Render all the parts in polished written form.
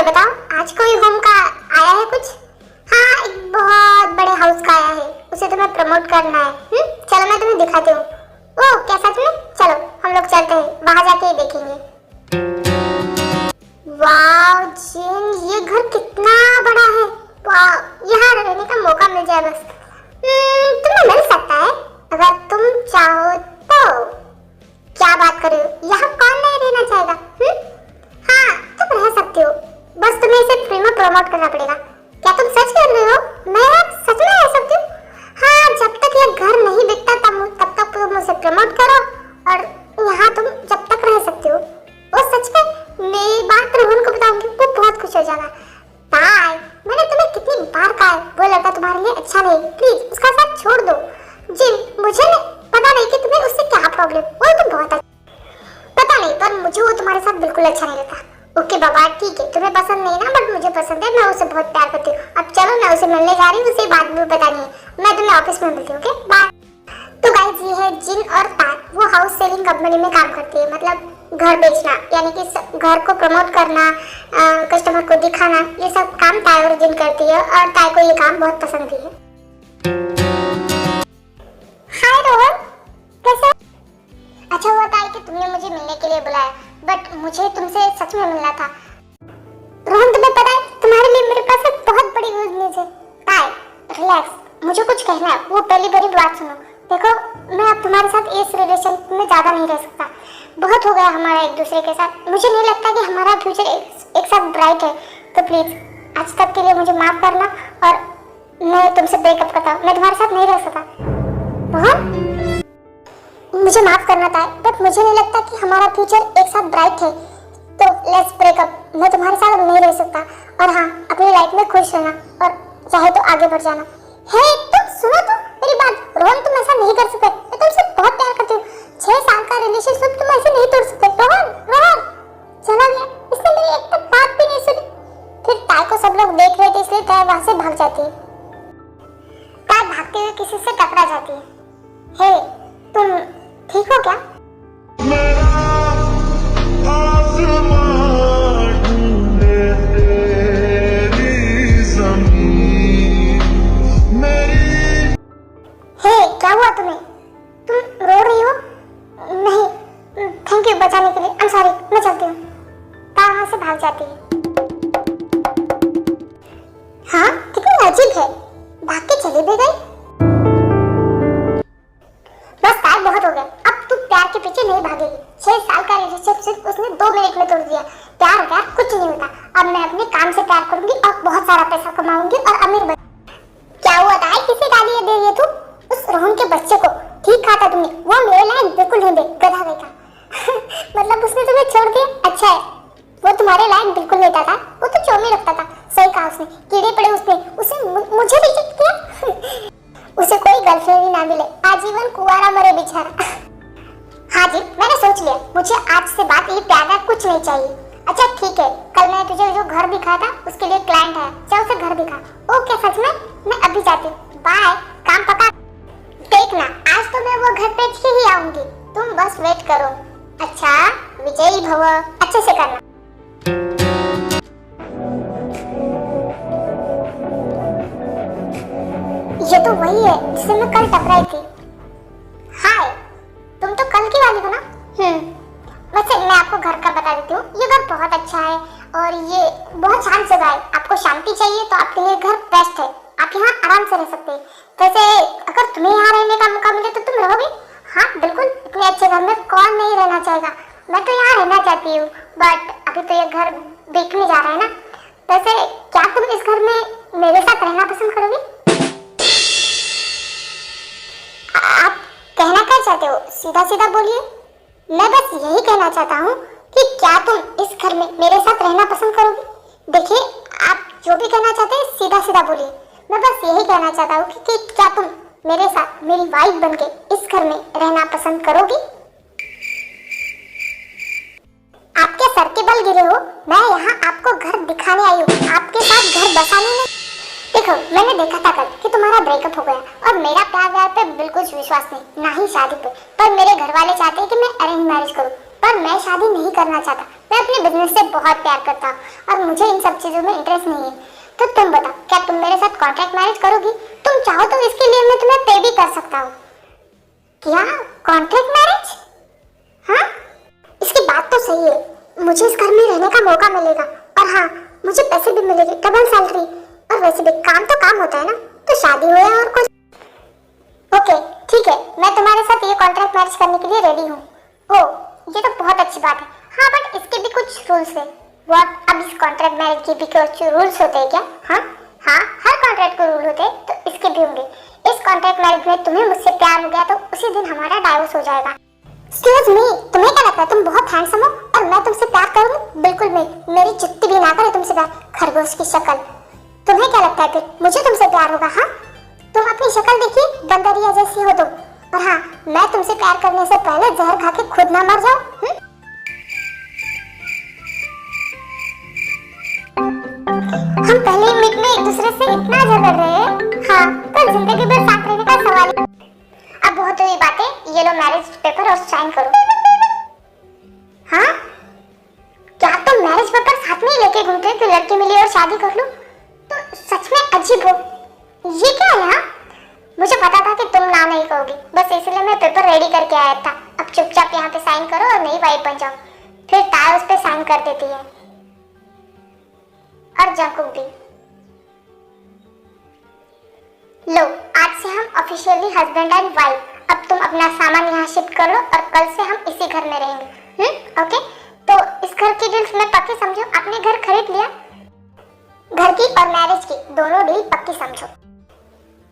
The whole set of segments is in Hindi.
बताओ, आज कोई होम का आया है कुछ? हाँ, एक बहुत बड़े हाउस का आया है, उसे तुम्हें प्रमोट करना है। चलो मैं तुम्हें दिखाती हूँ। ओह क्या सच में? चलो हम लोग चलते हैं, वहां जाके ही देखेंगे। वाह जिन, ये घर कितना बड़ा है। वाह, यहाँ रहने का मौका मिल जाए बस। तुम्हें मिल सकता है अगर तुम चाहो तो। क्या बात कर रहे हो, यहाँ कौन नहीं रहना चाहेगा? हाँ तुम रह सकते हो, बस तुम्हें इसे फ्री में प्रमोट करना पड़ेगा। क्या तुम सच कह रहे हो? मैं सच में रह सकती हूँ? हाँ, जब तक ये घर नहीं बिकता तब तक तुम उसे प्रमोट करो और यहाँ तुम जब तक रह सकते हो। और सच में मेरी बात रोहन को बताऊंगी, वो बहुत खुश हो जाएगा। ताई, मैंने तुम्हें कितनी बार कहा है वो लड़का तुम्हारे लिए अच्छा नहीं, प्लीज उसका साथ छोड़ दो। जिन, मुझे पता नहीं कि तुम्हें उससे क्या प्रॉब्लम, वो तो बहुत अच्छा पता नहीं, पर मुझे वो तुम्हारे साथ बिल्कुल अच्छा नहीं लगता। ओके बाबा ठीक है, तुम्हें पसंद नहीं ना, बट मुझे पसंद है, मैं उसे बहुत प्यार करती हूँ। अब चलो मैं उसे मिलने जा रही हूँ, उसे बात भी पता नहीं है। मैं तुम्हें ऑफिस में मिलती हूँ, ओके बाय। तो गाइस ये है जिन और तार, वो हाउस सेलिंग कंपनी में काम करती है, मतलब घर बेचना, यानी कि घर को प्रमोट करना, कस्टमर को दिखाना, ये सब काम ताय और जिन करती है और ताय को ये काम बहुत पसंद भी है। हाय रोहन, कैसे? अच्छा हुआ ताई कि तुमने मुझे मिलने के लिए बुलाया, बट मुझे तुमसे सच में मिलना था। रोहन तुम्हें पता है, तुम्हारे लिए मेरे पास एक बहुत बड़ी गुड न्यूज़ है। ताई रिलैक्स, मुझे कुछ कहना है, वो पहली बड़ी बात सुनो। देखो, मैं अब तुम्हारे साथ इस रिलेशन में ज्यादा नहीं रह सकता, बहुत हो गया हमारा एक दूसरे के साथ। मुझे नहीं लगता कि हमारा फ्यूचर एक साथ ब्राइट है, तो प्लीज आज तक के लिए मुझे माफ करना और मैं तुमसे ब्रेकअप करता हूँ। मैं तुम्हारे साथ नहीं रह सकता। रोहन मुझे माफ करना था, बट मुझे नहीं लगता कि हमारा फ्यूचर एक साथ ब्राइट है, तो लेट्स ब्रेकअप। मैं तुम्हारे साथ अब नहीं रह सकता, और हाँ अपनी लाइफ में खुश रहना और चाहे तो आगे बढ़ जाना। हे तुम सुनो तो मेरी बात। रोहन तुम ऐसा नहीं कर सकते, मैं तुमसे बहुत प्यार करती हूँ। 6 साल का रिलेशनशिप तुम ऐसे नहीं तोड़ सकते। रोहन रोहन चला गया, इसने मेरी एक तक बात भी नहीं सुनी। फिर ताय को सब लोग देख रहे थे, इसलिए ताय वहां से भाग जाती है। ताय भागते हुए किसी से टकरा जाती है। हे तुम ठीक हो क्या? क्या हुआ तुम्हें? तुम रो रही हो? नहीं, थैंक यू बचाने के लिए। आई एम सॉरी, मैं चलती हूँ। तार वहां से भाग जाती है। हाँ कितनी अजीब है, भाग के चली भी गई। बस तार बहुत हो गया, अब तू प्यार के पीछे नहीं भागेगी। 6 साल का रिलेशनशिप उसने 2 मिनट में तोड़ दिया। प्यार प्यार कुछ नहीं होता। अब मैं अपने काम से प्यार करूंगी और बहुत सारा पैसा कमाऊंगी और अमीर बन। क्या हुआ तार, किसे गाली दे रही है तू? उस रोहन के बच्चे को ठीक कहा था तुमने, वो मेरे लायक बिल्कुल नहीं, गधा बेटा। मतलब उसने तुम्हें छोड़ दिया? अच्छा है, वो तुम्हारे लायक बिल्कुल नहीं था, वो तो चौमी रखता था। सही कहा उसने, कीड़े पड़े उसने, उसे मुझे रिजेक्ट किया। उसे कोई गर्लफ्रेंड ही ना मिले, आजीवन कुंवारा मरे बेचारा। हाँ जी मैंने सोच लिया, मुझे आज से बात ये प्यार कुछ नहीं चाहिए। अच्छा ठीक है, कल मैंने तुझे जो घर दिखाया था उसके लिए क्लाइंट है, चल उसे घर दिखा। ओके सच में, मैं अभी जाती हूँ, बाय। काम पका देखना, आज तो मैं वो घर पे ही आऊंगी, तुम बस वेट करो। अच्छा विजयी भव, अच्छे से करना। ये तो वही है जिसे मैं कल टकराई थी। हाय, तुम तो कल की वाली हो ना? वैसे मैं आपको घर का बता देती हूँ, ये घर बहुत अच्छा है और ये बहुत शांत जगह है। आपको शांति चाहिए तो आपके लिए घर बेस्ट है, आप यहाँ आराम से रह सकते हैं। वैसे अगर तुम्हें यहाँ रहने का मौका मिले तो तुम रहोगे? हाँ बिल्कुल, इतने अच्छे घर में कौन नहीं रहना चाहेगा। मैं तो यहाँ रहना चाहती हूँ, बट अभी तो ये घर बिकने जा रहा है ना। वैसे क्या तुम इस घर में मेरे साथ रहना पसंद करोगे? आप कहना क्या चाहते हो, सीधा सीधा बोलिए। मैं बस यही कहना चाहता हूँ कि क्या तुम इस घर में मेरे साथ रहना पसंद करोगे? देखिए आप जो भी कहना चाहते हैं सीधा सीधा बोलिए। मैं बस यही कहना चाहता हूँ कि क्या तुम मेरे साथ मेरी वाइफ बनके इस घर में रहना पसंद करोगी? आपके सर के बल गिरे हो, मैं यहाँ आपको घर दिखाने आई हूँ, आपके साथ घर बसाने नहीं। देखो मैंने देखा था कल कि तुम्हारा ब्रेकअप हो गया और मेरा प्यार पे बिल्कुल विश्वास नहीं, ना ही शादी पे। पर मेरे घर वाले चाहते हैं कि मैं अरेंज मैरिज करूँ, पर मैं शादी नहीं करना चाहता। मैं अपने बिजनेस से बहुत प्यार करता हूँ और मुझे इन सब चीजों में इंटरेस्ट नहीं है। तो तुम बताओ, क्या तुम मेरे साथ कॉन्ट्रैक्ट मैरिज करोगी? तुम चाहो तो इसके लिए मैं तुम्हें पे भी कर सकता हूँ। क्या कॉन्ट्रैक्ट मैरिज? हाँ, इसकी बात तो सही है, मुझे इस घर में रहने का मौका मिलेगा और हाँ, मुझे पैसे भी मिलेगी, डबल सैलरी। और वैसे भी काम तो काम होता है ना, तो शादी हो या और कुछ। ओके ठीक है, मैं तुम्हारे साथ ये कॉन्ट्रैक्ट मैरिज करने के लिए रेडी हूँ। ओह, ये तो बहुत अच्छी बात है। हाँ, बट इसके भी कुछ रूल्स है। व्हाट? अब इस कॉन्ट्रैक्ट मैरिज के भी कुछ रूल्स होते हैं क्या? हाँ हाँ, हर कॉन्ट्रैक्ट को रूल होते हैं, तो इसके भी होंगे। इस कॉन्ट्रैक्ट मैरिज में तुम्हें मुझसे प्यार हो गया तो उसी दिन हमारा डाइवोर्स हो जाएगा। एक्सक्यूज मी, तुम्हें क्या लगता है तुम बहुत हैंडसम हो और मैं तुमसे प्यार करूंगी? बिल्कुल नहीं, मेरी जुत्ती भी ना करे तुमसे प्यार, खरगोश की शक्ल। तुम्हें क्या लगता है फिर मुझे तुमसे प्यार होगा? हाँ, तुम अपनी शक्ल देखिए, बंदरिया जैसी हो तुम। और हाँ, मैं तुमसे प्यार करने से पहले जहर खा के खुद ना मर जाओ। हम पहले ही मीट में एक दूसरे से इतना झगड़ रहे हैं, हाँ, तो जिंदगी भर साथ रहने का सवाल है। अब बहुत हुई बातें, ये लो मैरिज पेपर और साइन करो। हाँ, क्या तुम मैरिज पेपर साथ में ही लेके घूमते हो कि लड़की मिली और शादी कर लो? तो सच में अजीब हो। ये क्या है? हाँ, मुझे पता था कि तुम ना नहीं कहोगी, बस इसलिए मैं पेपर रेडी करके आया था। अब चुपचाप यहाँ पे साइन करो और नई वाइफ बन जाओ। फिर ताया उस पे साइन कर देती है और जंकुक भी। लो, आज से हम ऑफिशियली हस्बैंड एंड वाइफ। अब तुम अपना सामान यहाँ शिफ्ट करो और कल से हम इसी घर में रहेंगे। ओके, तो इस घर की डील्स में पक्की समझो। आपने घर खरीद लिया? घर की और मैरिज की दोनों डील पक्की समझो।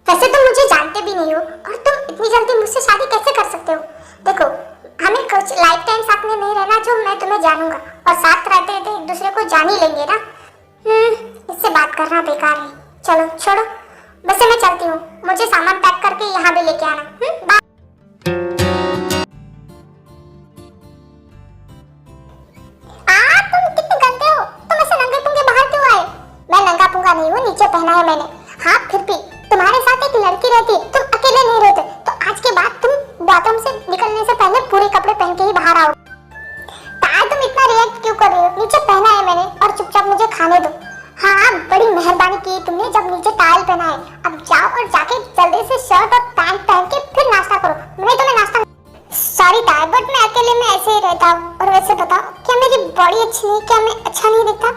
वैसे तुम मुझे जानते भी नहीं हो और तुम इतनी जल्दी मुझसे शादी कैसे कर सकते हो? देखो, हमें कुछ लाइफ टाइम साथ में नहीं रहना जो मैं तुम्हें जानूंगा, और साथ रहते रहते एक दूसरे को जान ही लेंगे ना। इससे बात करना बेकार है। चलो छोड़ो, वैसे मैं चलती हूँ, मुझे सामान पैक करके यहाँ भी लेके आना। बाय। तुम कितने गंदे हो, तुम ऐसे नंगे पुंगे बाहर क्यों आए? मैं नंगा पुंगा नहीं हूँ, नीचे पहना है मैंने। हाँ, फिर भी तुम्हारे साथ एक लड़की रहती, तुम अकेले नहीं रहते, तो आज के बाद तुम बाथरूम से निकलने से पहले पूरे कपड़े पहन के ही बाहर आओ। ताया, तुम इतना रिएक्ट क्यों कर रही हो? नीचे पहना है मैंने और चुपचाप मुझे खाने दो। हाँ, बड़ी मेहरबानी की तुमने जब नीचे टावल पहना है। अब जाओ और जाके जल्दी से शर्ट और पैंट पहन के फिर नाश्ता करो। नहीं तो मैं नाश्ता। सॉरी ताया, बट मैं अकेले में ऐसे ही रहता हूँ। और वैसे बताओ, क्या मेरी बॉडी अच्छी नहीं? क्या मैं अच्छा नहीं दिखता?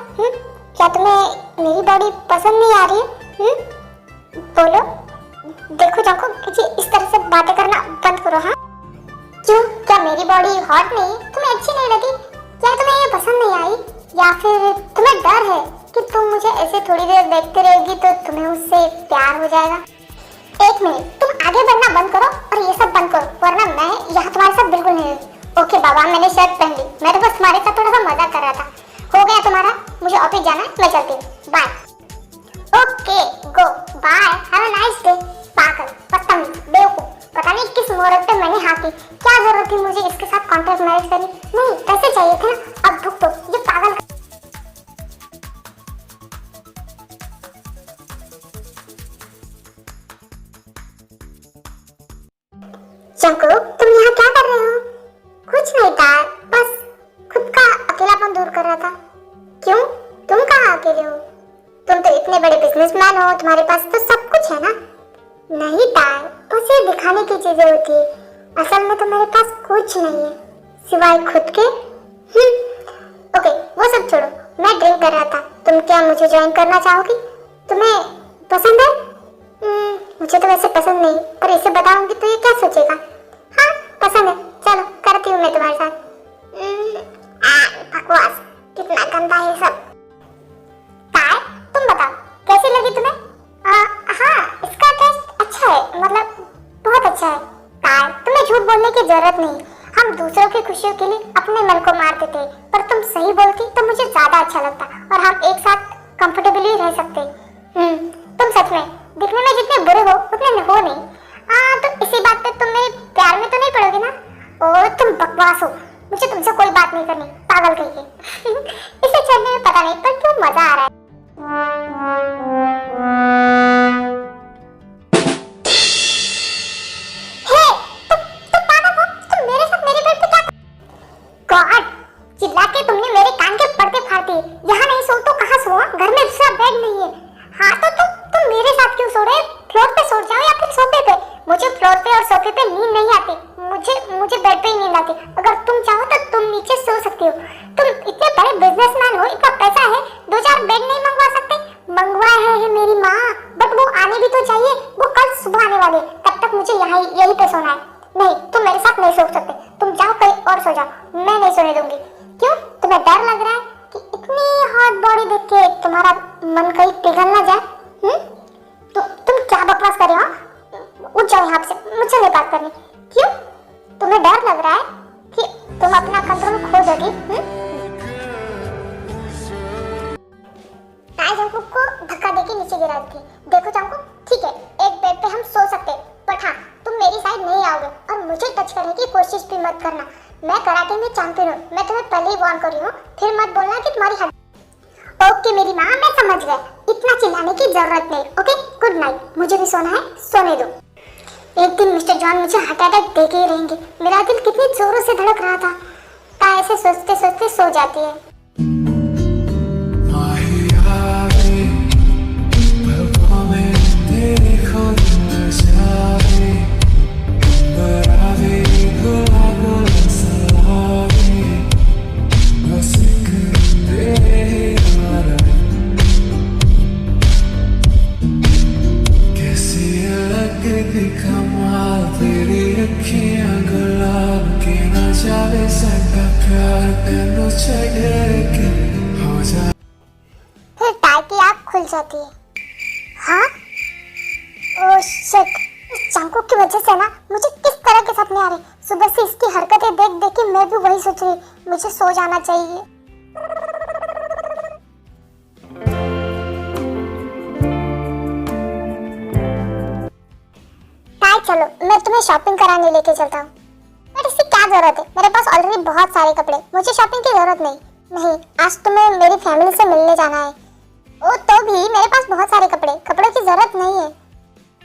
क्या तुम्हें मेरी बॉडी पसंद नहीं आ रही है? बोलो। देखो जाको, किसी इस तरह से बातें करना बंद करो। हाँ, क्यों? क्या मेरी बॉडी हॉट नहीं? तुम्हें अच्छी नहीं लगी? क्या तुम्हें ये पसंद नहीं आई? या फिर तुम्हें डर है कि तुम मुझे ऐसे थोड़ी देर देखते रहेगी तो तुम्हें मुझसे प्यार हो जाएगा? एक मिनट, तुम आगे बढ़ना बंद करो और ये सब बंद करो, वरना मैं यहाँ तुम्हारे साथ बिल्कुल नहीं रहूंगी। ओके बाबा, मैंने शर्ट पहन ली, मैं तो बस तुम्हारे साथ थोड़ा सा मजाक कर रहा था। हो गया तुम्हारा, मुझे ऑफिस जाना है, मैं चलती हूँ। Bye. Okay, goodbye, have a nice day. पागल, बदतमीज, बेवकूफ, पता नहीं किस मुहूर्त पे मैंने हाँ की। क्या जरूरत थी मुझे इसके साथ कॉन्ट्रैक्ट मैरिज करनी? नहीं, पैसे चाहिए थे ना। अब भुगतो ये पागल। जंकुक, तुम यहाँ क्या कर रहे हो? कुछ नहीं था, बस खुद का अकेलापन दूर कर रहा था। क्यों? तुम कहाँ अकेले हो? तुम तो इतने बड़े बिजनेसमैन हो, तुम्हारे पास तो सब कुछ है ना। नहीं तार, बस ये दिखाने की चीजें होती है, असल में तो मेरे पास कुछ नहीं है सिवाय खुद के। ओके, वो सब छोड़ो, मैं ड्रिंक कर रहा था। तुम क्या मुझे ज्वाइन करना चाहोगी? तुम्हें पसंद है? मुझे तो वैसे पसंद नहीं, पर इसे बताऊंगी तो ये क्या सोचेगा? हाँ, पसंद है, चलो करती हूँ मैं तुम्हारे साथ। बकवास, कितना गंदा है सब। तार, तुम बताओ कैसी लगी तुम्हें? हाँ, इसका टेस्ट अच्छा है, मतलब बहुत अच्छा है। तार, तुम्हें झूठ बोलने की जरूरत नहीं, हम दूसरों की खुशियों के लिए अपने मन को मार देते हैं, पर तुम सही बोलती तो मुझे ज्यादा अच्छा लगता और हम एक साथ कंफर्टेबली रह सकते। तुम सच में दिखने में जितने बुरे हो उतने हो नहीं। तो इसी बात पे तुम मेरे प्यार में तो नहीं पड़ोगी ना? ओ, तुम बकवास हो, मुझे तुमसे कोई बात नहीं करनी, पागल कहिए। इसे चढ़ने में पता नहीं पर क्यों मजा आ रहा है। तुम पागल हो, तुम मेरे साथ मेरे बेड पे क्या? गॉड, चिल्ला के तुमने मेरे हाँ तो तुम मेरे साथ क्यों सो रहे? फ्लोर पे सो जाओ या फिर सोफे पे। मुझे फ्लोर पे और सोफे पे नींद नहीं आती, मुझे बेड पे ही नींद आती। अगर तुम चाहो तो तुम नीचे सो सकती हो। तुम इतने बड़े बिजनेसमैन हो, इतना पैसा है, 2-4 बेड नहीं मंगवा सकते? मंगवाए है मेरी माँ, बट वो आने भी तो चाहिए। वो कल सुबह आने वाले, तब तक मुझे यहीं पे सोना है। नहीं, तुम मेरे साथ नहीं सो सकते। तुम जाओ कहीं और सो जाओ, मैं नहीं सोने दूंगी। क्यों, तुम्हें डर लग रहा है कि इतनी हॉट बॉडी देख के तुम्हारा मन कहीं पिघल ना जाए? तो तुम क्या बकवास कर रहे हो? उठ जाओ यहाँ से, मुझसे नहीं बात करनी। क्यों, तुम्हें डर लग रहा है कि तुम अपना कंट्रोल खो दोगी? ताई जंकुक को धक्का देके नीचे गिरा दी। देखो जंकुक, ठीक है, एक बेड पे हम सो सकते हैं, बट हाँ, तुम मेरी साइड नहीं आओगे और मुझे टच करने की कोशिश भी मत करना। मैं कराटे में चैंपियन हूँ, मैं तुम्हें पहले ही वार्न कर रही हूँ। फिर मत बोलना कि तुम्हारी हद। ओके मेरी माँ, मैं समझ गया, इतना चिल्लाने की जरूरत नहीं। ओके, गुड नाइट, मुझे भी सोना है, सोने दो। एक दिन मिस्टर जॉन मुझे हार्ट अटैक देके ही रहेंगे। मेरा दिल कितनी जोरों से धड़क रहा था। ताई ऐसे सोचते सोचते सो जाती है। फिर ताई की आँख खुल जाती है। हाँ? ओह शिट, इस जंकुक की वजह से ना मुझे किस तरह के सपने आ रहे। सुबह से इसकी हरकतें देख देख के मैं भी वही सोच रही, मुझे सो जाना चाहिए। ताई चलो, मैं तुम्हें शॉपिंग कराने लेके चलता हूँ। पर इसकी क्या जरूरत है? मेरे पास ऑलरेडी बहुत सारे कपड़े, मुझे शॉपिंग की जरूरत नहीं। नहीं, आज तुम्हें मेरी फैमिली से मिलने जाना है। ओ तो भी मेरे पास बहुत सारे कपड़ों की जरूरत नहीं है।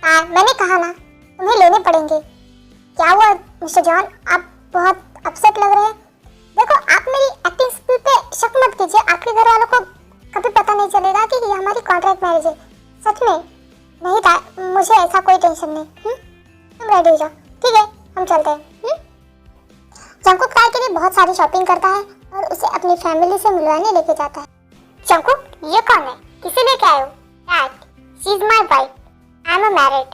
हाँ, मैंने कहा ना, तुम्हें लेने पड़ेंगे। क्या हुआ मिस्टर जॉन, आप बहुत अपसेट लग रहे हैं। देखो, आप मेरी एक्टिंग स्किल पे शक मत कीजिए। आपके घर वालों को कभी पता नहीं चलेगा कि ये हमारी कॉन्ट्रैक्ट मैरिज है। सच में नहीं था, मुझे ऐसा कोई टेंशन नहीं। तुम रेडी हो जाओ, ठीक है, हम चलते हैं। जंकुक ताई के लिए बहुत सारी शॉपिंग करता है और उसे अपनी फैमिली से मिलवाने लेके जाता है। जंकुक, ये कौन है? किसे लेके आए हो? Dad, she is my wife, I am married.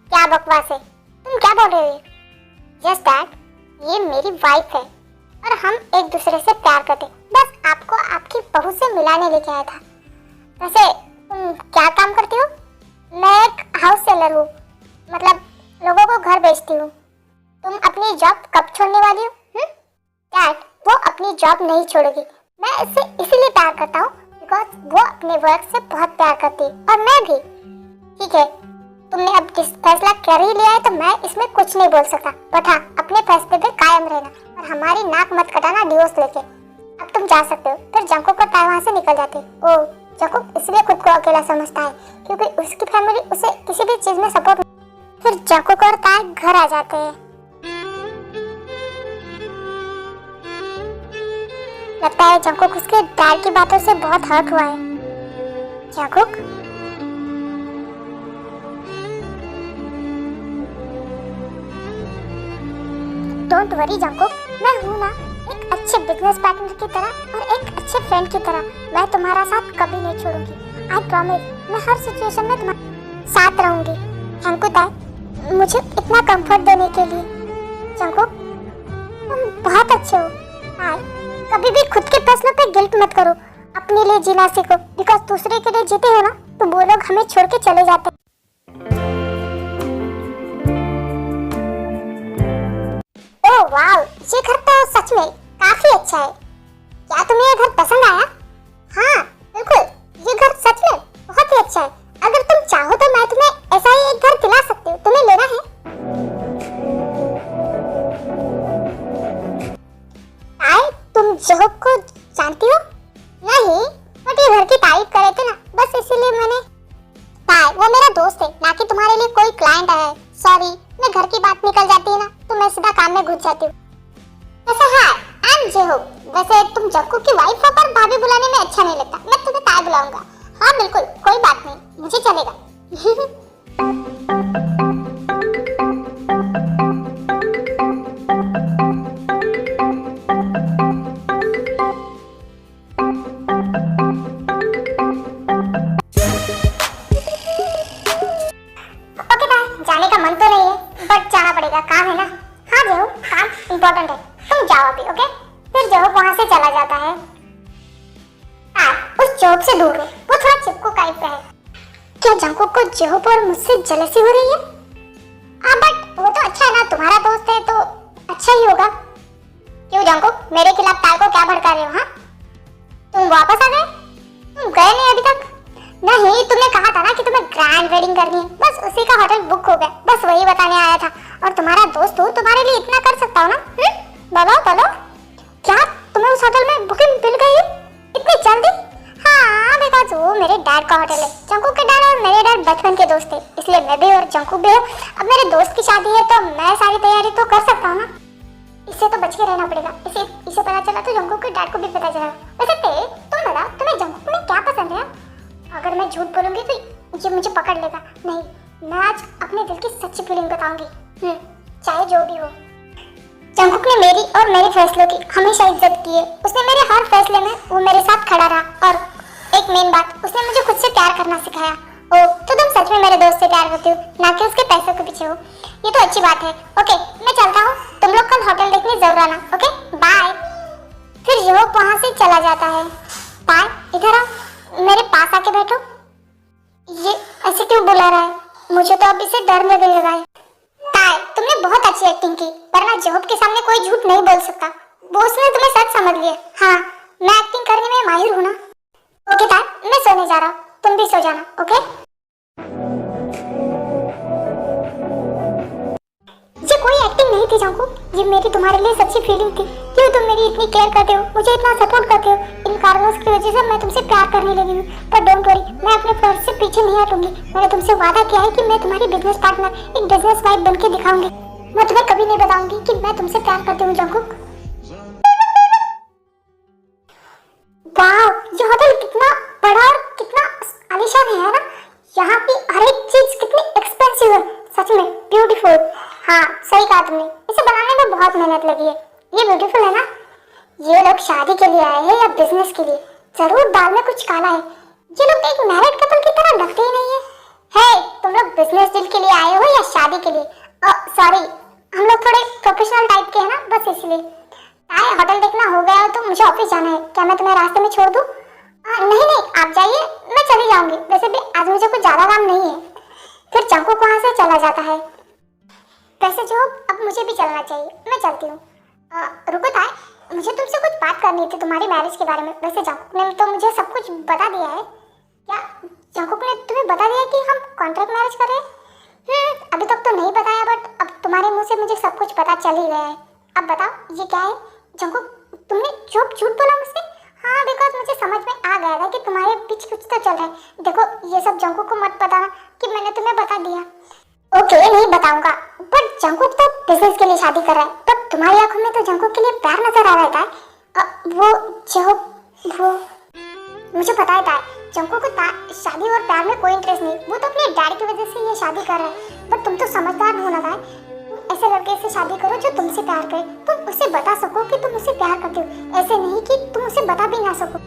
क्या बकवास है, तुम क्या बोल रहे हो? यस डैड, ये मेरी वाइफ है और हम एक दूसरे से प्यार करते। बस आपको आपकी बहू से मिलाने लेके आया था। वैसे तुम क्या काम करती हो? मैं एक हाउस सेलर हूँ, मतलब लोगों को घर बेचती हूँ। तुम अपनी जॉब कब छोड़ने वाली हो? डैड, वो अपनी जॉब नहीं छोड़ेगी। मैं इससे इसीलिए प्यार करता हूँ बिकॉज वो अपने वर्क से बहुत प्यार करती है और मैं भी। ठीक है, तुमने अब फैसला कर ही लिया है तो मैं इसमें कुछ नहीं बोल सकता, बट हाँ, अपने फैसले पे कायम रहना और हमारी नाक मत कटाना डिवोर्स लेके। अब तुम जा सकते हो। फिर जंकुक और ताई वहाँ से निकल जाते हैं। ओह, जंकुक इसलिए खुद को अकेला समझता है क्योंकि उसकी फैमिली उसे किसी भी चीज में सपोर्ट। फिर जंकुक और ताई घर आ जाते हैं। लगता है जंकुक उसके डैड की बातों से बहुत हर्ट हुआ है। जंकुक, डोंट वरी जंकुक, मैं हूँ ना, एक अच्छे बिजनेस पार्टनर की तरह और एक अच्छे फ्रेंड की तरह। मैं तुम्हारा साथ कभी नहीं छोड़ूंगी। आई प्रॉमिस, मैं हर सिचुएशन में तुम्हारे साथ रहूंगी। थैंक यू ताई, मुझे इतना कंफर्ट देने के लिए। जंकुक, तुम बहुत अच्छे हो। ताई, कभी भी खुद के फैसलों पे गिल्ट मत करो, अपने लिए जीना सीखो बिकॉज दूसरे के लिए जीते हो ना तो वो लोग हमें छोड़ के चले जाते हैं। ओह वाव, ये घर तो सच में काफी अच्छा है। क्या तुम्हें ये घर पसंद आया? हाँ बिल्कुल, ये घर सच में बहुत ही अच्छा है। अगर तुम चाहो तो मैं तुम्हें ऐसा ही एक घर दिला सकती हूँ। तुम्हें लेना है? ताई, तुम जोहब को जानती हो? नहीं, बट ये घर की तारीफ कर रहे थे ना, बस इसीलिए मैंने। ताई, वो मेरा दोस्त है, ना कि तुम्हारे लिए कोई क्लाइंट आया है। सॉरी, मैं घर की बात निकल जाती है ना तो मैं सीधा काम में घुस जाती हूँ। वैसे हाँ, आई एम जोहब। वैसे तुम जंकुक की वाइफ हो पर भाभी बुलाने में अच्छा नहीं लगता, मैं तुम्हें ताई बुलाऊंगा। हाँ बिल्कुल, कोई बात नहीं। मुझे चलेगा। ओके बाय, जाने का मन तो नहीं है बट जाना पड़ेगा, काम है ना। हाँ जो काम इम्पोर्टेंट है, तुम जाओ अभी। ओके फिर जो वहां से चला जाता है। उस जॉब से दूर हो, वो थोड़ा चिपको टाइप का है। क्या जंकुक को जेहो पर मुझसे जेलसी हो रही है? बट वो तो अच्छा है ना, तुम्हारा दोस्त है तो अच्छा ही होगा। क्यों जंकुक, मेरे खिलाफ ताल को क्या भड़का रहे हो? हाँ तुम वापस आ गए? तुम गए नहीं अभी तक? नहीं, तुमने कहा था ना कि तुम्हें ग्रैंड वेडिंग करनी है, बस उसी का होटल बुक हो गया, बस वही बताने आया था। और तुम्हारा दोस्त हो, तुम्हारे लिए इतना कर सकता हूँ ना। बोलो बोलो, क्या तुम्हें उस होटल में बुकिंग मिल गई इतनी जल्दी? हाँ बिकॉज वो मेरे डैड का होटल है। जंकुक के डैड और मेरे डैड बचपन के दोस्त थे, इसलिए मैं भी और जंकुक भी। अब मेरे दोस्त की शादी है तो मैं सारी तैयारी तो कर सकता हूँ ना। इससे तो बच के रहना पड़ेगा। इसे पता चला तो जंकुक के डैड को भी पता चला। वैसे तुम बता, तुम्हें जंकुक में क्या पसंद है? अगर मैं झूठ बोलूंगी तो ये मुझे पकड़ लेगा। नहीं, मैं आज अपने दिल की सच्ची फीलिंग बताऊंगी, चाहे जो भी हो। जंकुक ने मेरी और मेरे फैसलों की हमेशा इज्जत की है। उसने मेरे हर फैसले में वो मेरे साथ खड़ा रहा। और एक मेन बात, उसने मुझे खुद से प्यार करना सिखाया। ओ तो तुम सच में मेरे दोस्त से प्यार करती हो, ना कि उसके पैसों के पीछे हो। ये तो अच्छी बात है। ओके मैं चलता हूँ, तुम लोग कल होटल देखने जरूर आना। Okay bye. फिर यो वहां से चला जाता है। बाय, इधर आओ, मेरे पास आके बैठो। ये ऐसे क्यों बुला रहा है? मुझे तो अभी से डर लगने लगा है। ताई, तुमने बहुत अच्छी एक्टिंग की, वरना जोहब के सामने कोई झूठ नहीं बोल सकता। बॉस ने तुम्हें सच समझ लिया। हाँ, मैं एक्टिंग करने में माहिर हूँ ना। ओके ताई, मैं सोने जा रहा हूँ, तुम भी सो जाना। ओके ये कोई एक्टिंग नहीं थी जंकुक, ये मेरी तुम्हारे लिए सच्ची फीलिंग थी। क्यों तुम मेरी इतनी केयर करते हो, मुझे इतना सपोर्ट करते हो। इन कारणों की वजह से मैं तुमसे प्यार करने लगी हूँ। पर डोंट वरी, मैं अपने फर्ज से पीछे नहीं हटूंगी। मैंने तुमसे वादा किया है कि मैं तुम्हारी बिजनेस पार्टनर, एक बिजनेस वाइफ बनके दिखाऊंगी। मैं तुम्हें कभी नहीं बताऊंगी कि मैं तुमसे प्यार करती हूँ जंकुक। वाह, ये होटल कितना बड़ा और कितना आलीशान है ना। यहाँ की हर एक चीज कितनी एक्सपेंसिव है, सच में ब्यूटीफुल। हाँ सही कहा तुमने, इसे बनाने में बहुत मेहनत लगी है। ये ब्यूटीफुल है ना। ये लोग शादी के लिए आए हैं या बिजनेस के लिए? जरूर दाल में कुछ काला है। ये लोग एक मैरिड कपल की तरह लगते ही नहीं है। हे, तुम लोग बिजनेस डील के लिए आए हो या शादी के लिए? सॉरी, हम लोग थोड़े प्रोफेशनल टाइप के हैं ना, बस इसलिए। आए होटल देखना हो गया है तो मुझे ऑफिस जाना है। क्या मैं तुम्हें रास्ते में छोड़ दूं? नहीं, आप जाइए, मैं चली जाऊंगी। वैसे भी आज मुझे कुछ ज्यादा काम नहीं है। फिर जंकुक वहां से चला जाता है। वैसे जो अब मुझे भी चलना चाहिए, मैं चलती हूँ। रुको ताई, मुझे तुमसे कुछ बात करनी थी तुम्हारी मैरिज के बारे में। वैसे जंकुक ने तो मुझे सब कुछ बता दिया है। क्या जंकुक ने तुम्हें बता दिया कि हम कॉन्ट्रैक्ट मैरिज कर रहे हैं? अभी तक तो नहीं बताया, बट अब तुम्हारे मुंह से मुझे सब कुछ पता चल ही गया है। अब बताओ ये क्या है? जंकुक, तुमने झूठ बोला मुझसे? हाँ, बिकॉज मुझे समझ में आ गया था कि तुम्हारे बीच कुछ तो चल रहा है। देखो, ये सब जंकुक को मत बताना कि मैंने तुम्हें बता दिया। ओके, नहीं बताऊंगा। बट जंकुक तो बिजनेस के लिए शादी कर रहा है, तब तुम्हारी आंखों में तो जंकुक के लिए प्यार नजर आ रहा है। वो मुझे पता है जंकुक को शादी और प्यार में कोई इंटरेस्ट नहीं। वो तो अपने डैड की वजह से ये शादी कर रहा है। पर तुम तो समझदार हो ना भाई, ऐसे लड़के से शादी करो जो तुमसे प्यार करे। तुम उसे बता सको कि तुम उसे प्यार करते हो, ऐसे नहीं कि तुम उसे बता भी ना सको।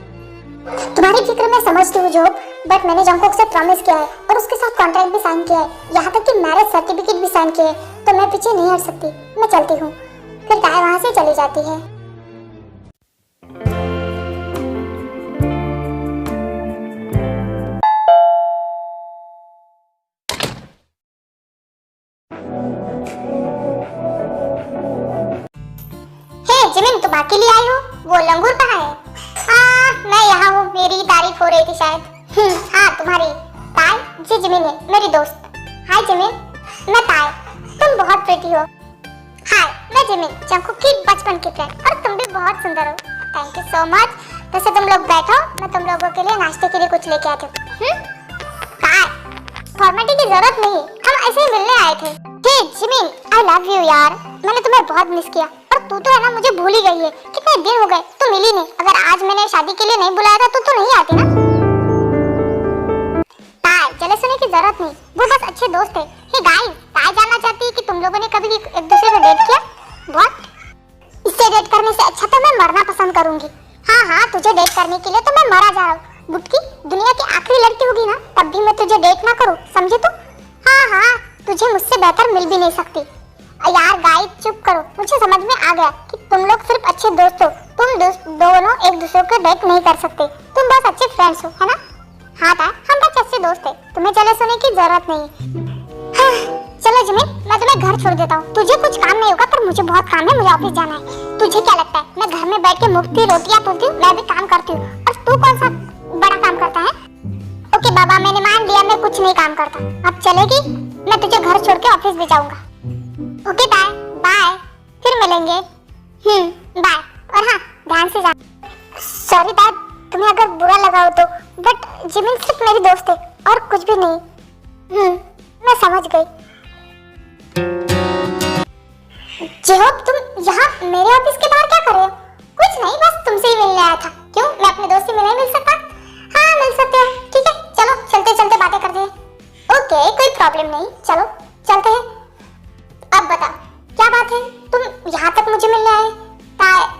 तुम्हारी फिक्र मैं समझती हूँ जोब, बट मैंने जंकुक से प्रॉमिस किया है और उसके साथ कॉन्ट्रैक्ट भी साइन किया है, यहाँ तक कि मैरिज सर्टिफिकेट भी साइन किया है। तो मैं पीछे नहीं हट सकती, मैं चलती हूँ। फिर ताई वहाँ से चली जाती है। जिमिन, तुम अकेली आई हो? वो लंगूर कहाँ है? मैं यहाँ हूँ, मेरी तारीफ हो रही थी शायद। हाँ तुम्हारी। ताई, जी जिमिन है, मेरी दोस्त। हाय जिमिन, मैं ताई, तुम बहुत प्रिटी हो। हाय, मैं जिमिन, जंकुक की बचपन की फ्रेंड, और तुम भी बहुत सुंदर हो। Thank you so much. वैसे तुम लोग बैठो, मैं तुम लोगों के लिए नाश्ते के लिए कुछ लेके आती हूँ। ताई, फॉर्मेलिटी की जरूरत नहीं, हम ऐसे ही मिलने आए थे। हे जिमिन, आई लव यू यार, मैंने तुम्हें बहुत मिस किया। और तू तो है ना मुझे भूल ही गई है, कितने दिन हो गए तू मिली नहीं। अगर आज मैंने शादी के लिए नहीं बुलाया था तो तू नहीं आती ना। ताई, जेलस अच्छे दोस्त थे। हे गाइस, ताई जानना चाहती है कि तुम लोगों ने कभी भी एक दूसरे को डेट किया? व्हाट? इससे डेट करने से अच्छा तो मैं मरना पसंद करूंगी। हाँ, तुझे डेट करने के लिए तो मैं मरा जा रहा हूँ। बुटकी, दुनिया की आखिरी लड़की होगी ना, तब भी मैं तुझे डेट ना करूँ, समझे तू? हाँ, तुझे मुझसे बेहतर मिल भी नहीं सकती। यार गाइस, चुप करो। मुझे समझ में आ गया कि तुम लोग सिर्फ अच्छे दोस्त हो। तुम दोनों एक दूसरे को डेट नहीं कर सकते। तुम बस अच्छे फ्रेंड्स हो, है ना? हाँ ताई, हम बस अच्छे दोस्त हैं। तुम्हें जेलस होने की जरूरत नहीं। हाँ, चलो जिमी, मैं तुम्हें घर छोड़ देता हूँ। तुझे कुछ काम नहीं होगा, पर मुझे बहुत काम है, मुझे ऑफिस जाना है। तुझे क्या लगता है मैं घर में बैठ के मुफ्त की रोटियां तोड़ती हूँ? मैं भी काम करती हूँ। और तू कौन सा बड़ा काम करता है? ओके बाबा, मैंने मान लिया, मैं कुछ नहीं काम करता। अब चलेगी? मैं तुझे घर छोड़ के ऑफिस भी जाऊंगा। ओके बाय बाय, फिर मिलेंगे। बाय। और हाँ, ध्यान से जा। सॉरी डैड, तुम्हें अगर बुरा लगा हो तो, बट जिमिन सिर्फ मेरी दोस्त है और कुछ भी नहीं। मैं समझ गई। जेहोब, तुम यहाँ मेरे ऑफिस के बाहर क्या कर रहे हो? कुछ नहीं, बस तुमसे ही मिलने आया था। क्यों, मैं अपने दोस्त से नहीं मिल सकता? हाँ, मिल सकते हो। ठीक है, चलो चलते चलते बातें करते हैं। ओके, कोई प्रॉब्लम नहीं, चलो चलते हैं। अब बता, क्या बात है, तुम यहाँ तक मुझे मिलने आए?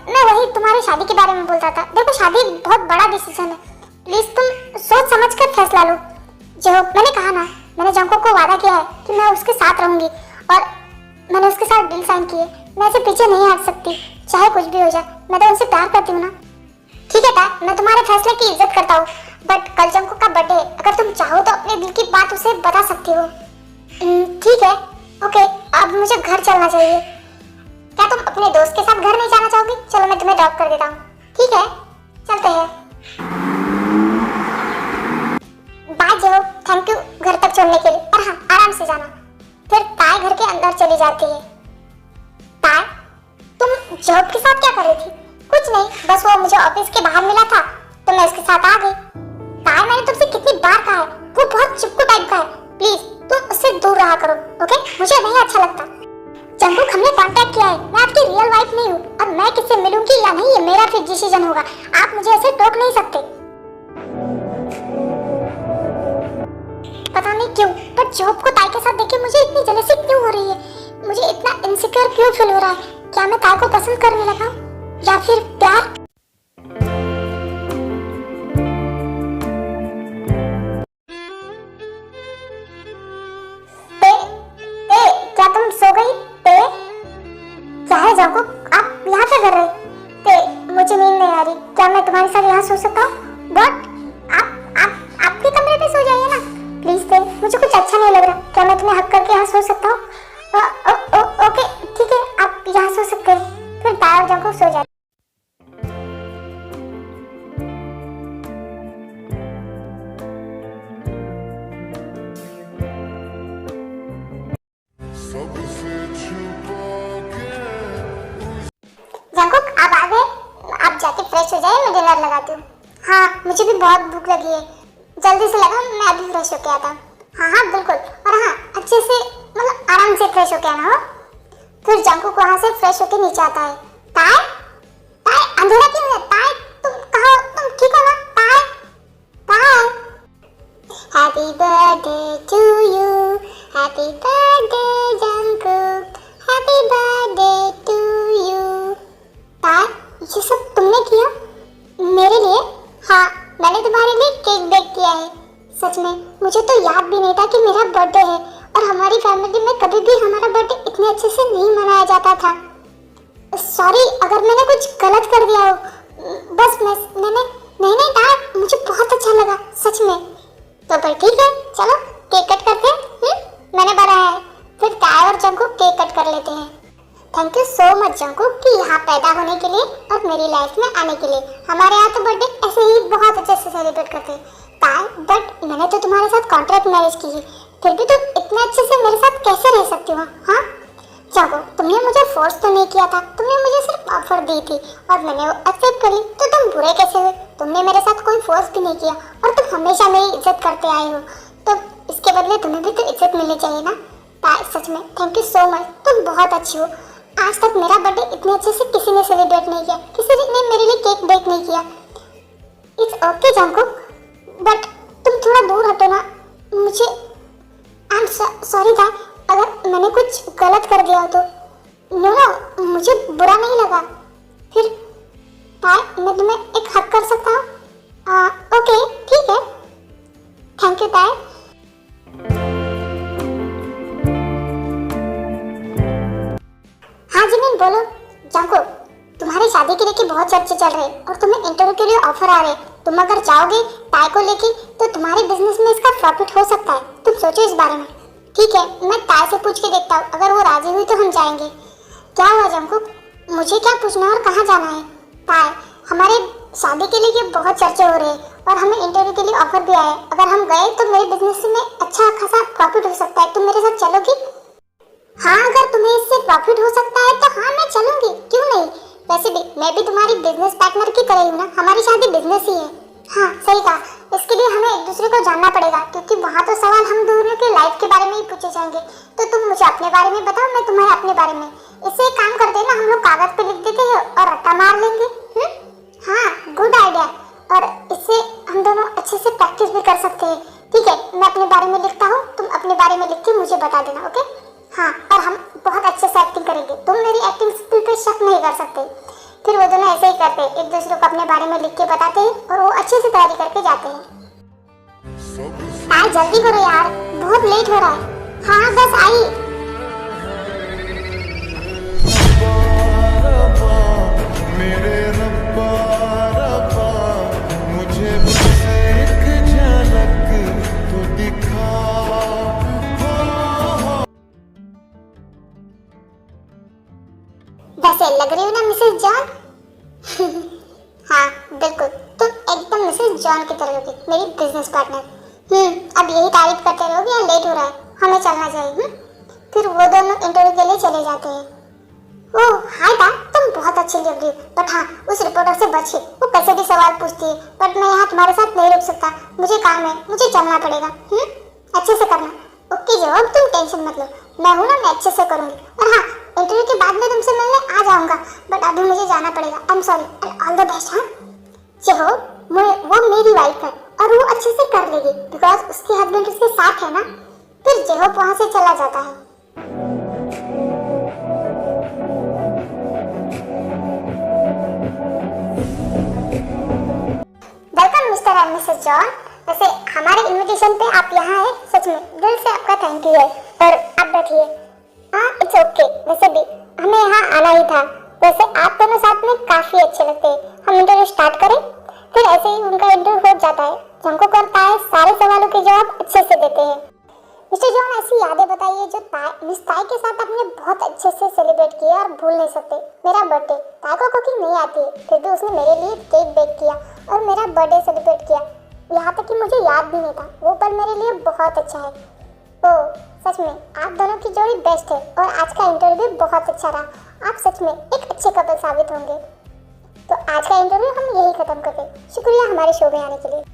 मैं वही तुम्हारी शादी के बारे में बोल रहा था। देखो, शादी बहुत बड़ा डिसीजन है। प्लीज तुम सोच समझ कर फैसला लो। जेहोब, मैंने कहा ना, मैंने जंको को वादा किया है कि मैं उसके साथ रहूंगी, और मैंने उसके साथ डील साइन की है। मैं ऐसे पीछे नहीं हट सकती, चाहे कुछ भी हो जाए। मैं तो उनसे प्यार करती हूँ ना। ठीक है ता, मैं तुम्हारे फैसले की इज्जत करता हूँ, बट कल जंको का बर्थडे है। अगर तुम चाहो तो अपने दिल की बात उसे बता सकती हो। ठीक है, ओके, अब मुझे घर चलना चाहिए। क्या तुम अपने दोस्त के साथ घर नहीं जाना चाहोगी? चलो मैं तुम्हें ड्रॉप कर देता हूँ। ठीक है, चलते हैं। बाय जेहोब, थैंक यू घर तक छोड़ने के लिए। और हाँ, आराम से जाना। फिर ताई घर के अंदर चली जाती है। ताई, तुम जेहोब के साथ क्या कर रही थी? कुछ नहीं, बस वो मुझे ऑफिस के बाहर मिला था तो मैं उसके साथ आ गई। ताई, मैंने तुमसे कितनी बार कहा है, वो बहुत चिपकू टाइप का है। प्लीज तुम उससे दूर रहा करो, ओके? मुझे नहीं अच्छा लगता। जंकुक, हमने कांटेक्ट किया है। मैं आपकी रियल वाइफ नहीं हूँ, और मैं किससे मिलूंगी या नहीं ये मेरा फिर डिसीजन होगा। आप मुझे ऐसे टोक नहीं सकते। पता नहीं क्यों, पर जॉब को ताई के साथ देख के मुझे इतनी जेलसी क्यों हो रही है? मुझे इतना इनसिक्योर क्यों फील हो रहा है? क्या मैं ताई को पसंद करने लगा हूँ या फिर प्यार? क्या तुम सो गई? क्या है जंकुक, आप यहाँ क्या कर रहे हैं? मुझे नींद नहीं आ रही। क्या मैं तुम्हारे साथ यहाँ सो सकता हूँ? बट आप भी कमरे पे सो जाइए ना प्लीज। मुझे कुछ अच्छा नहीं लग रहा। क्या मैं तुम्हें हक करके यहाँ सो सकता हूँ? ओके ठीक है, आप यहाँ सो सकते हैं। फिर ताया और जंकुक सो जाए। जंकुक, आप आ गए? आप जाके फ्रेश हो जाए, मैं डिनर लगाती हूँ। हाँ, मुझे भी बहुत भूख लगी है। जल्दी से लगा, मैं अभी फ्रेश होके आता हूँ। हाँ बिल्कुल। और हाँ, अच्छे से मतलब आराम से फ्रेश होके आना हो। फिर जंकुक वहाँ से फ्रेश होके नीचे आता है। ताई, अंधेरा क्यों है? ताई, तुम कहाँ हो? तुम ठीक हो ना? Tae, happy birthday to you, happy birthday Jungkook, happy birthday to you. Tae, ये सब तुमने किया मेरे लिए? हाँ, मैंने तुम्हारे लिए केक बेक किया है। सच में मुझे तो याद भी नहीं था कि मेरा बर्थडे है, और हमारी फैमिली में कभी भी हमारा बर्थडे इतने अच्छे से नहीं मनाया जाता था। सॉरी अगर मैंने कुछ गलत कर दिया हो। बस मैंने नहीं ताई, मुझे बहुत अच्छा लगा सच में। तो फिर ठीक है, चलो केक कट करते हैं। मैंने बनाया है। फिर ताई और जंकुक केक कट कर लेते हैं। Thank you so much Jungkook कि यहाँ पैदा होने के लिए और मेरी लाइफ में आने के लिए। हमारे यहाँ तो बर्थडे ऐसे ही बहुत अच्छे से सेलिब्रेट करते हैं। ताई, बट मैंने तो तुम्हारे साथ कॉन्ट्रैक्ट मैरिज की है, फिर भी तुम इतने अच्छे से मेरे साथ कैसे रह सकती हो? हाँ जंकुक, तुमने मुझे फोर्स तो नहीं किया था, तुमने मुझे सिर्फ ऑफर दी थी और मैंने वो एक्सेप्ट कर ली, तो तुम बुरे कैसे हुए? तुमने मेरे साथ कोई फोर्स भी नहीं किया, और तुम हमेशा मेरी इज्जत करते आए हो, तो इसके बदले तुम्हें भी तो इज्जत मिलनी चाहिए ना। ताई सच में थैंक यू सो मच, तुम बहुत अच्छी हो। आज तक मेरा बर्थडे इतने अच्छे से किसी ने सेलिब्रेट नहीं किया, किसी ने मेरे लिए केक बेक नहीं किया। इट्स ओके जंकुक, बट तुम थोड़ा दूर हटो ना। मुझे आई एम सॉरी था, अगर मैंने कुछ गलत कर दिया हो तो। नो नो, मुझे बुरा नहीं लगा। फिर ताए, मैं तुम्हें एक हक कर सकता हूँ? ओके ठीक है, थैंक यू ताए। हाँ जिमिन बोलो। जांको, तुम्हारी शादी के लेके बहुत चर्चे चल रहे और तुम्हें इंटरव्यू के लिए ऑफर आ रहे। तुम अगर जाओगे ताई को लेके तो तुम्हारे बिजनेस में इसका प्रॉफिट हो सकता है। तुम सोचो इस बारे में। ठीक है, मैं ताई से पूछ के देखता हूँ, अगर वो राजी हुई तो हम जाएंगे। क्या हुआ जंको, मुझे क्या पूछना और कहाँ जाना है? ताई, हमारे शादी के लिए बहुत चर्चे हो रहे हैं और हमें इंटरव्यू के लिए ऑफर भी आया है। अगर हम गए तो मेरे बिजनेस में अच्छा खासा प्रॉफिट हो सकता है। तुम मेरे साथ चलोगी? हाँ, अगर तुम्हें इससे प्रॉफिट हो सकता है तो हाँ मैं चलूंगी, क्यों नहीं। वैसे भी मैं भी तुम्हारी बिजनेस पार्टनर की तरह हूँ ना, हमारी शादी बिजनेस ही है। हाँ सही कहा, इसके लिए हमें एक दूसरे को जानना पड़ेगा क्योंकि वहाँ तो सवाल हम दोनों के लाइफ के बारे में ही पूछे जाएंगे। तो तुम मुझे अपने बारे में बताओ, मैं तुम्हें अपने बारे में। इससे एक काम करते हैं ना, हम लोग कागज पे लिख देते हैं और रट्टा मार लेंगे। हाँ गुड आइडिया, और इससे हम दोनों अच्छे से प्रैक्टिस भी कर सकते हैं। ठीक है, मैं अपने बारे में लिखता हूँ, तुम अपने बारे में लिख के मुझे बता देना। ओके? हाँ, और हम बहुत अच्छे से एक्टिंग करेंगे, तुम मेरी एक्टिंग स्किल पे शक नहीं कर सकते। फिर वो दोनों ऐसे ही करते हैं, एक दूसरे को अपने बारे में लिख के बताते हैं और वो अच्छे से तैयारी करके जाते हैं। जल्दी करो यार, बहुत लेट हो रहा है। हाँ बस आई। वैसे लग रही हो ना मिसेस जॉन? हाँ बिल्कुल, तुम एकदम मिसेस जॉन की तरह होगी, मेरी बिजनेस पार्टनर। अब यही तारीफ करते रहोगे या लेट हो रहा है? हमें चलना चाहिए। फिर वो दोनों इंटरव्यू के लिए चले जाते हैं। ओह हाय दा, तुम बहुत अच्छी लग रही हो, बट हाँ उस रिपोर्टर से बचिए, वो कैसे भी सवाल पूछती है। बट मैं यहाँ तुम्हारे साथ नहीं रुक सकता, मुझे काम है, मुझे चलना पड़ेगा। अच्छे से करना। ओके जॉब, तुम टेंशन मत लो, मैं हूँ ना, मैं अच्छे से करूँगी। और हाँ, इंटरव्यू के बाद में तुमसे मिलने आ जाऊँगा, बट अभी मुझे जाना पड़ेगा। I am sorry and all the best. हाँ जहो, वो मेरी वाइफ है और वो अच्छे से कर लेगी बिकॉज उसके हस्बैंड उसके साथ है ना। फिर जहो वहाँ से चला जाता है। Welcome mister and Mrs John. वैसे हमारे इनविटेशन पे आप यहाँ आए, सच में दिल से आपका थैंक यू है। और आप बैठिए। हाँ इट्स ओके, वैसे भी हमें यहाँ आना ही था। वैसे आप दोनों साथ में काफी अच्छे लगते हैं। हम इंटरव्यू स्टार्ट करें? फिर ऐसे ही उनका इंटरव्यू हो जाता है, जिनको करता है सारे सवालों के जवाब अच्छे से देते हैं। मिस्टर जॉन, ऐसी यादें बताइए जो मिस ताई के साथ आपने बहुत अच्छे से सेलिब्रेट किया और भूल नहीं सकते। मेरा बर्थडे, ताई को कुकिंग नहीं आती है, फिर भी उसने मेरे लिए केक बेक किया और मेरा बर्थडे सेलिब्रेट किया। यहाँ तक कि मुझे याद भी नहीं था। वो पल मेरे लिए बहुत अच्छा है। ओह सच में आप दोनों की जोड़ी बेस्ट है और आज का इंटरव्यू भी बहुत अच्छा रहा। आप सच में एक अच्छे कपल साबित होंगे। तो आज का इंटरव्यू हम यही खत्म करते हैं। शुक्रिया हमारे शो में आने के लिए।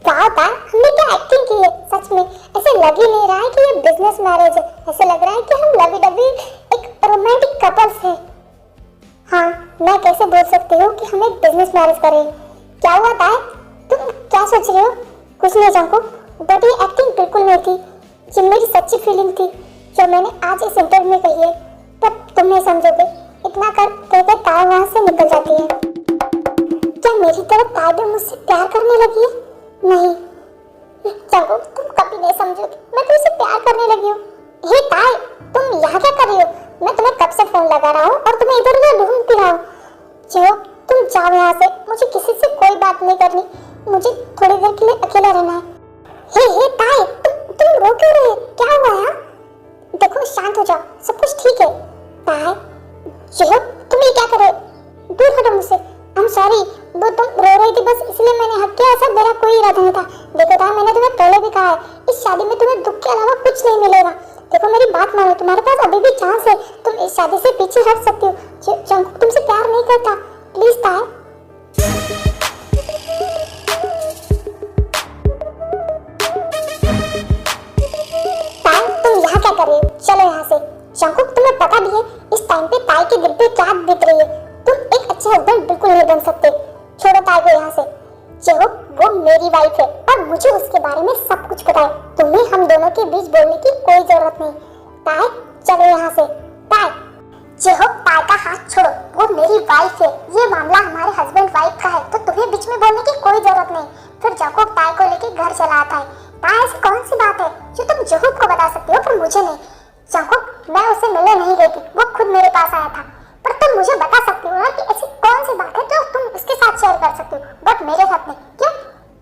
क्या होता है, हमने क्या एक्टिंग की है। सच में ऐसे लग ही नहीं रहा है कि ये बिजनेस मैरिज है, ऐसे लग रहा है कि हम लवी डबी एक रोमांटिक कपल्स है। हाँ मैं कैसे बोल सकती हूँ कि हम एक बिजनेस मैरिज करें। क्या हुआ था, तुम क्या सोच रहे हो? कुछ नहीं जांको, बट ये एक्टिंग बिल्कुल नहीं थी, ये मेरी सच्ची फीलिंग थी जो मैंने आज इस इंटरव्यू में कही है। तब तुम नहीं समझोगे। इतना कर कहकर ताई वहाँ से निकल जाती है। क्या मेरी तरफ ताई भी मुझसे प्यार करने लगी है? नहीं जांको, तुम कभी नहीं समझोगे, मैं तुमसे प्यार करने लगी हूँ। हे ताई, तुम यहाँ क्या कर रही हो? मैं तुम्हें कब से फोन लगा रहा हूँ और तुम्हें इधर उधर ढूंढती रहा हूँ। जो तुम जाओ यहाँ से, मुझे किसी से कोई बात नहीं करनी, मुझे थोड़ी देर के लिए अकेला रहना है। हे ताई, तुम रो क्यों रही हो? क्या हुआ यार? देखो शांत हो जाओ, सब कुछ ठीक है। ताई जो तुम ये क्या कर रहे हो? दूर हटो मुझसे। आई एम सॉरी, वो तुम रो रही थी बस इसलिए मैंने हक किया, ऐसा मेरा कोई इरादा नहीं था। देखो ताई, मैंने तुम्हें पहले भी कहा है, इस शादी में तुम्हें दुख के अलावा कुछ नहीं मिलेगा। देखो मेरी बात मानो, तुम्हारे पास अभी भी चांस है, तुम इस शादी से पीछे हट सकती हो। जंकुक तुमसे प्यार नहीं करता, प्लीज ताई। तुम यहाँ क्या कर रही हो? चलो यहाँ से। जंकुक तुम्हें पता भी है इस टाइम पे ताई के दिल पे क्या बीत रही है। तुम एक अच्छे हस्बैंड बिल्कुल नहीं बन सकते। छोड़ो ताई को यहाँ से। वो मेरी वाइफ है और मुझे उसके बारे में सब कुछ पता है। तुम्हें हम दोनों के बीच बोलने की कोई जरूरत नहीं। ताय चलो यहाँ से। ताय जेहो, ताय का हाथ छोड़ो, वो मेरी वाइफ है। ये मामला हमारे हस्बैंड वाइफ का है, तो तुम्हें बीच में बोलने की कोई जरूरत नहीं। फिर जाकोब ताय को लेके घर चला आता है। ताय ऐसी कौन सी बात है जो तुम जहूब को बता सकती हो पर मुझे नहीं? जाकोब, मैं उसे मिलने नहीं गई थी, वो खुद मेरे पास आया था। पर तुम मुझे बता सकती हो ना कि ऐसी कौन सी बात है जो तुम उसके साथ शेयर कर सकती हो, बट मेरे साथ नहीं। क्यों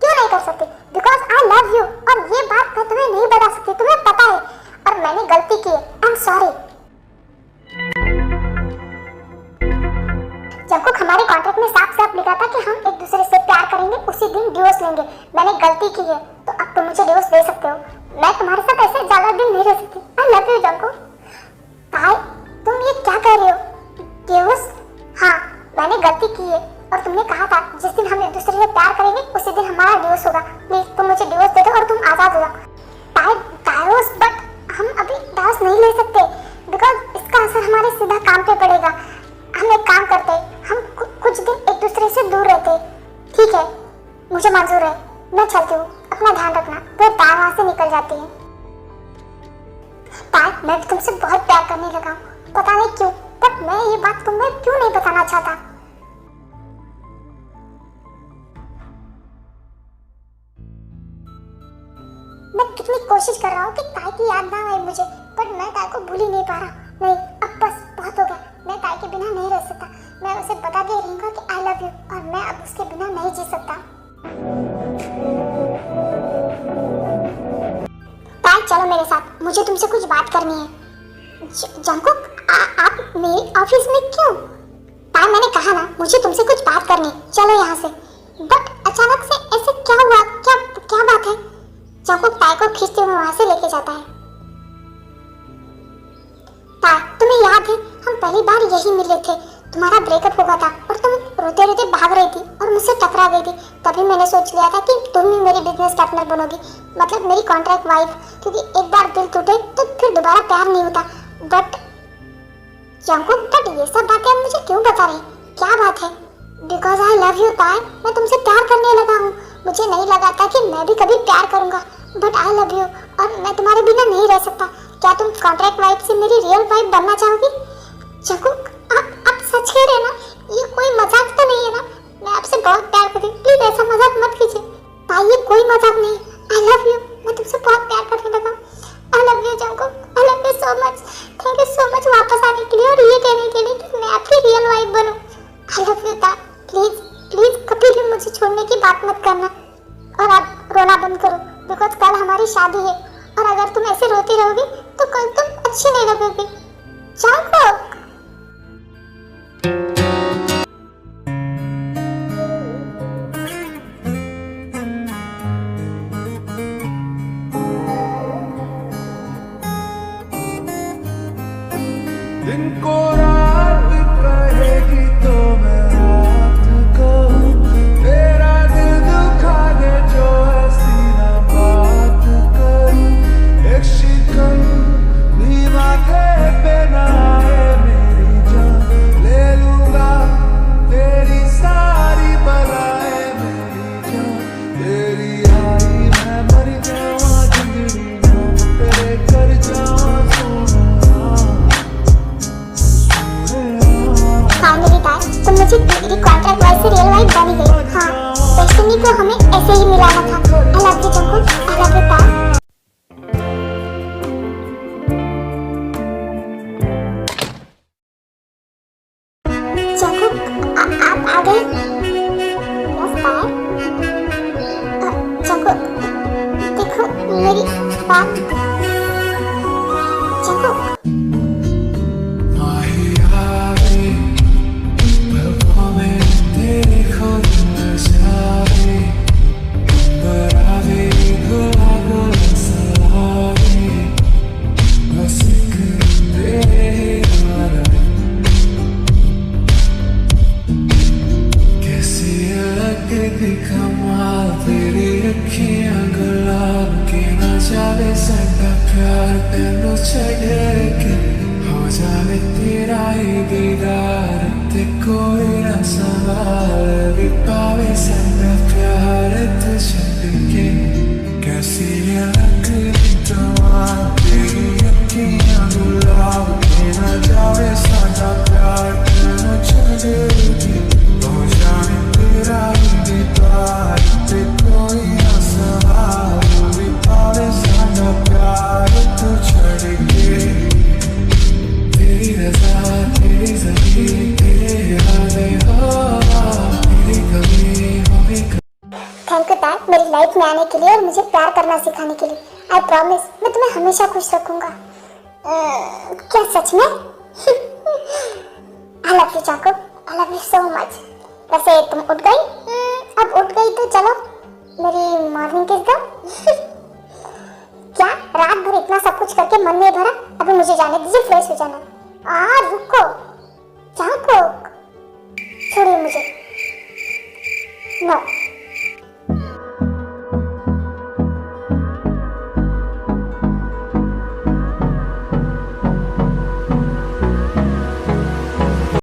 क्यों नहीं कर सकती? बिकॉज आई लव यू, और ये बात मैं तुम्हें नहीं बता सकती, तुम्हें पता है। और मैंने गलती की है, आई एम सॉरी। जाकोब, हमारे कॉन्ट्रैक्ट में साफ साफ लिखा था कि हम एक दूसरे से प्यार करेंगे, उसी दिन डिवोर्स लेंगे। मैंने गलती की है, तो अब तुम मुझे डिवोर्स दे सकते हो। मैं तुम्हारे साथ ऐसे ज्यादा दिन नहीं रह सकती। आई लव यू जाकोब। ताई, तुम ये क्या कह रही हो? डिवोर्स? हाँ, मैंने गलती की है, और तुमने कहा था जिस दिन हम एक दूसरे से प्यार करेंगे उसी दिन हमारा डिवोर्स होगा। प्लीज तुम मुझे डिवोर्स दे दो और तुम आजाद हो जाओ। ताई, डिवोर्स? बट हम अभी डिवोर्स नहीं ले सकते, बिकॉज इसका असर हमारे सीधा काम पे पड़ेगा। हम एक काम करते हैं, हम कुछ दिन एक दूसरे से दूर रहते हैं। ठीक है, मुझे मंजूर है, मैं चलती हूँ, अपना ध्यान रखना। फिर तार वहाँ से निकल जाती है। तार, मैं भी तुमसे बहुत प्यार करने लगा हूँ, पता नहीं क्यों, बट मैं ये बात तुम्हें क्यों नहीं बताना चाहता। मैं कितनी कोशिश कर रहा हूँ कि ताई की याद ना आए मुझे, पर मैं ताई को भूल ही नहीं पा रहा। नहीं, अब बस बहुत हो गया, मैं ताई के बिना नहीं रह सकता। मैं उसे बता के रहूंगा कि आई लव यू, और मैं अब उसके बिना नहीं जी सकता। ताई चलो मेरे साथ, मुझे तुमसे कुछ बात करनी है। जंकुक, आप मेरे ऑफिस में क्यों? ताई, मैंने कहा ना, मुझे तुमसे कुछ बात करनी है, चलो यहाँ से। बट अचानक से ऐसे क्या हुआ? क्या बात है? जंकुक ताई को खींचते हुए वहाँ से लेके जाता है। ताई, तुम्हें याद है हम पहली बार यही मिले थे, तुम्हारा ब्रेकअप हुआ था और तुम रोते रोते भाग रही थी और मुझसे टकरा गई थी। तभी मैंने सोच लिया था कि तुम ही मेरी बिजनेस पार्टनर बनोगी, मतलब मेरी कॉन्ट्रैक्ट वाइफ, क्योंकि एक बार दिल टूटे तो फिर दोबारा प्यार नहीं होता। बट ये सब बातें अब मुझे क्यों बता रही? क्या बात है? बिकॉज आई लव यू ताई, मैं तुमसे प्यार करने लगा हूँ। मुझे नहीं लगा था कि मैं भी कभी प्यार करूंगा, बट आई लव यू, और मैं तुम्हारे बिना नहीं रह सकता। क्या तुम कॉन्ट्रैक्ट वाइफ से मेरी रियल वाइफ बनना चाहोगी? जंकुक, आप सच कह रहे हैं ना? ये कोई मजाक तो नहीं है ना? मैं आपसे बहुत प्यार करती हूँ, प्लीज ऐसा मजाक मत कीजिए। ताई, ये कोई मजाक नहीं, आई लव यू, मैं तुमसे बहुत प्यार करने लगा। आई love you Jungkook, I love you so much. Thank you so much वापस आने के लिए और ये कहने के लिए कि मैं आपकी रियल वाइफ बनूं। आई लव यू ताई, प्लीज प्लीज कभी भी मुझे छोड़ने की बात मत करना, और आप रोना बंद करो, बिकॉज कल हमारी शादी है, और अगर तुम ऐसे रोती रहोगी तो कल तुम अच्छी नहीं लगोगी। जंकुक, दिन को रात कहेगी तो मैं रात कहूँ, तेरा दिल दुखा दे जो ऐसी ना बात करूँ। एक शिकन नीवा के बिना है मेरी जान, ले लूंगा तेरी सारी बलाएं मेरी जान। तेरी आई मैं मर जाऊँ जिंदगी में, तेरे कर जाऊँ तुम मुझे मेरी कॉन्ट्रैक्ट वाइफ से रियल वाइफ बन गई। हाँ, डेस्टिनी को हमें ऐसे ही मिलाना था। आई love you Jungkook, I love you ताई। जंकुक, आप आ गए? यस ताई। जंकुक, देखो मेरी बात। जंकुक, हो जावे तेरा ही दीदार, ते कोई ना संभाल भी पावे साਡਾ प्यार तुझे के। थैंक यू दैट मेरी लाइफ में आने के लिए और मुझे प्यार करना सिखाने के लिए। आई प्रॉमिस मैं तुम्हें हमेशा खुश रखूंगा। क्या सच में? I love you Chacko, I love you so much. वैसे तुम उठ गई? अब उठ गई तो चलो मेरी मॉर्निंग किस दो। क्या रात भर इतना सब कुछ करके मन नहीं भरा? अभी मुझे जाने दीजिए, फ्रेश हो जाना। रुको चाको, छोड़िए मुझे। नो